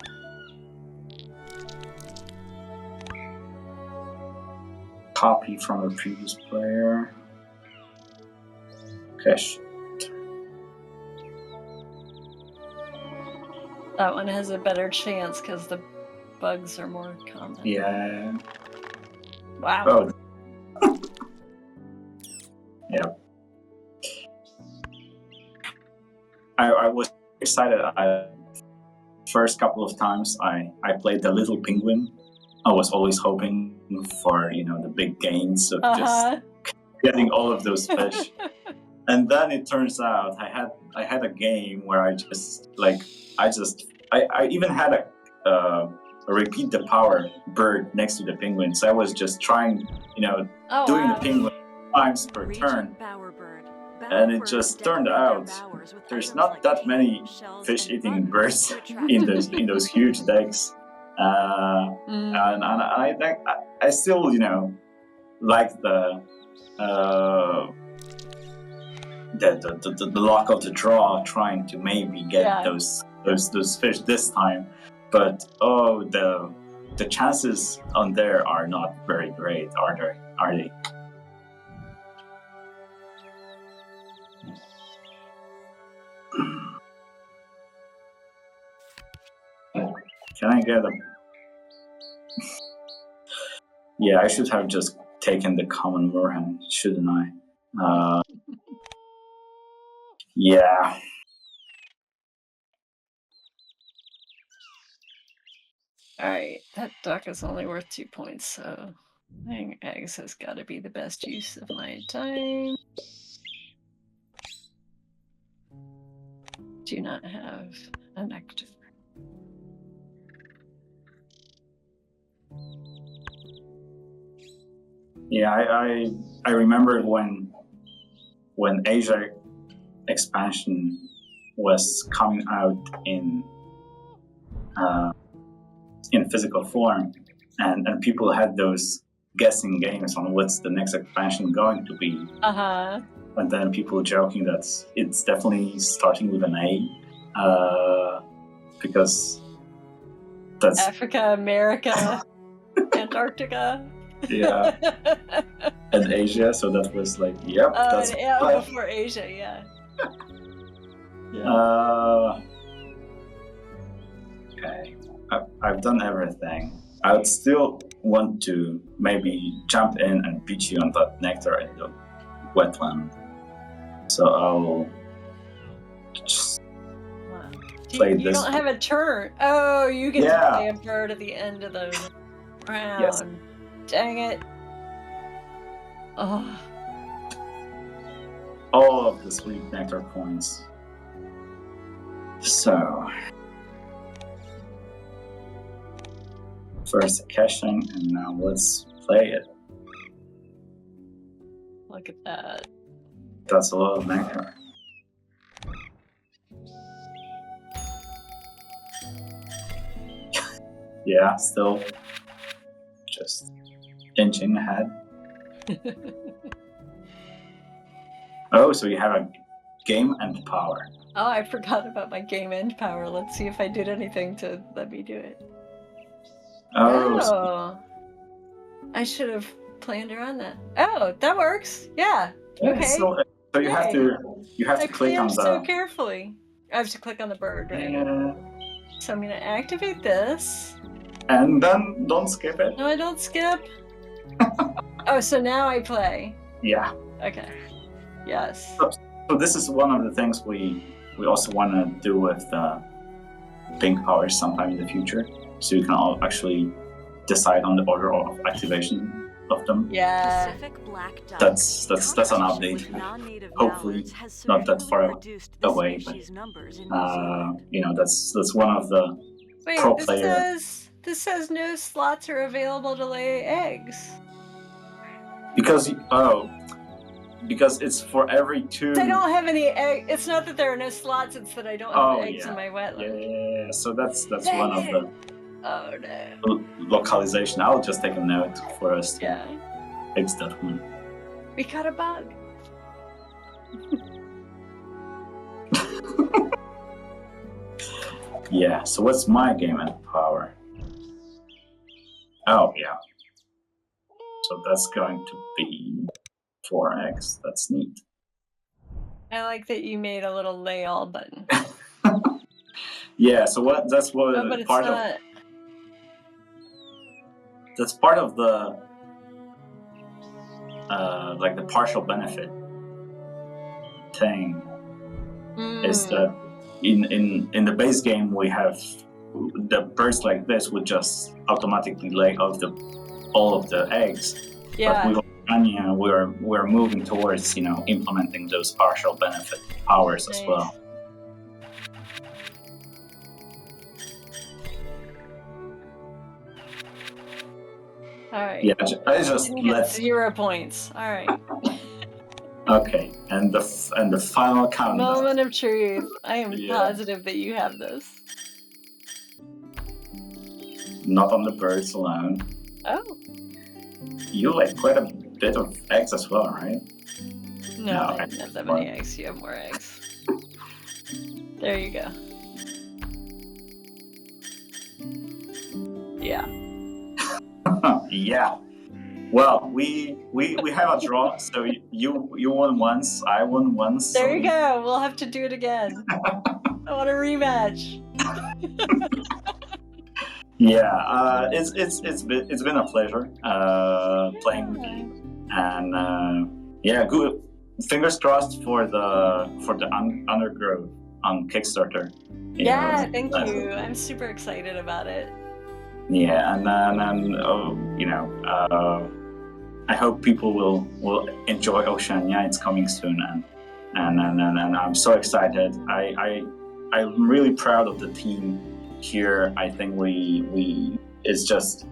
Copy from a previous player. Okay. That one has a better chance because the bugs are more common. Yeah. Wow. Oh. Yeah. I was excited. First couple of times I played the little penguin. I was always hoping for, the big gains of just getting all of those fish. And then it turns out I had a game where I even had a repeat the power bird next to the penguin. So I was just trying, doing the penguin times per turn. And it just turned out there's not that many fish-eating birds in those huge decks, and I still like the luck of the draw, trying to maybe get those fish this time, but the chances on there are not very great, are they? Can I get a... Yeah, I should have just taken the common moorhen, shouldn't I? Yeah. Alright, that duck is only worth 2 points, so laying eggs has got to be the best use of my time. Do not have a nectar. Yeah, I remember when Asia Expansion was coming out in physical form, and people had those guessing games on what's the next expansion going to be. And then people joking that it's definitely starting with an A, because that's Africa, America, Antarctica. Yeah. And Asia, so that was like, yep, that's before Asia, yeah. Okay, I've done everything. I would still want to maybe jump in and beat you on that nectar in the wetland. So I'll just play you this. don't have a turn. Oh, you get to play a bird at the end of the round. Yes. Dang it. Oh. All of the sweet nectar points. So first caching, and now let's play it. Look at that. That's a lot of nectar. Yeah, still just inching ahead. Oh, so you have a game end power. Oh, I forgot about my game end power. Let's see if I did anything to let me do it. Oh. I should have planned around that. Oh, that works. Yeah. Okay. So you have to click on the. so carefully. I have to click on the bird, right? Yeah. So I'm gonna activate this. And then don't skip it. No, I don't skip. Oh, so now I play. Yeah. Okay. Yes. So this is one of the things we also want to do with the pink powers sometime in the future. So you can all actually decide on the order of activation of them. Yeah. That's an update. Hopefully not that far away, but that's one of the pro players. This says no slots are available to lay eggs. Because it's for every 2. I don't have any eggs. It's not that there are no slots. It's that I don't have eggs in my wetland. Yeah. So that's one of the. Oh no. Localization. I'll just take a note for us to fix that one. We caught a bug. Yeah, so what's my game and power? Oh, yeah. So that's going to be 4x. That's neat. I like that you made a little lay all button. Yeah, so that's part of. That's part of the like the partial benefit thing. Is that in the base game we have the birds like this would just automatically lay all of the eggs. Yeah. But with Oceania we're moving towards implementing those partial benefit powers as well. All right. Yeah, I just let 0 points. All right. Okay, and the final countdown. Moment of truth. I am positive that you have this. Not on the birds alone. Oh. You like quite a bit of eggs as well, right? No, I don't have that many eggs. You have more eggs. There you go. Yeah. Yeah. Well, we have a draw. So you won once, I won once. There you go. We'll have to do it again. I want a rematch. Yeah. It's been a pleasure playing with you, and fingers crossed for the Undergrowth on Kickstarter. Yeah, thank you. I'm super excited about it. Yeah, and I hope people will enjoy Oceania. It's coming soon, and I'm so excited. I'm really proud of the team here. I think we it's just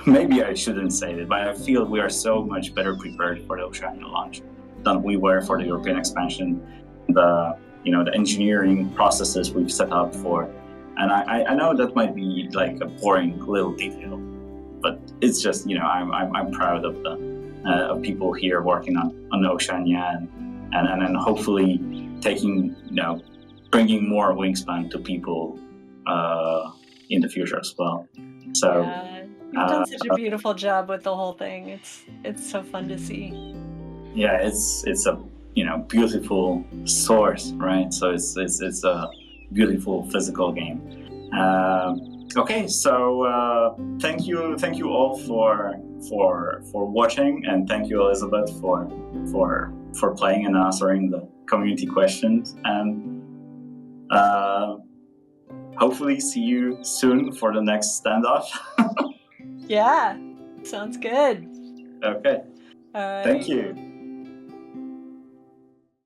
maybe I shouldn't say it, but I feel we are so much better prepared for the Oceania launch than we were for the European expansion. The engineering processes we've set up for, and I know that might be like a boring little detail, but it's just I'm proud of the of people here working on Oceania and hopefully bringing more Wingspan to people in the future as well. So yeah, you've done such a beautiful job with the whole thing. It's so fun to see. Yeah, it's a beautiful source, right? So it's a beautiful physical game. Okay, so thank you all for watching, and thank you, Elizabeth, for playing and answering the community questions, and hopefully see you soon for the next standoff. Yeah, sounds good. Okay, All right. thank you.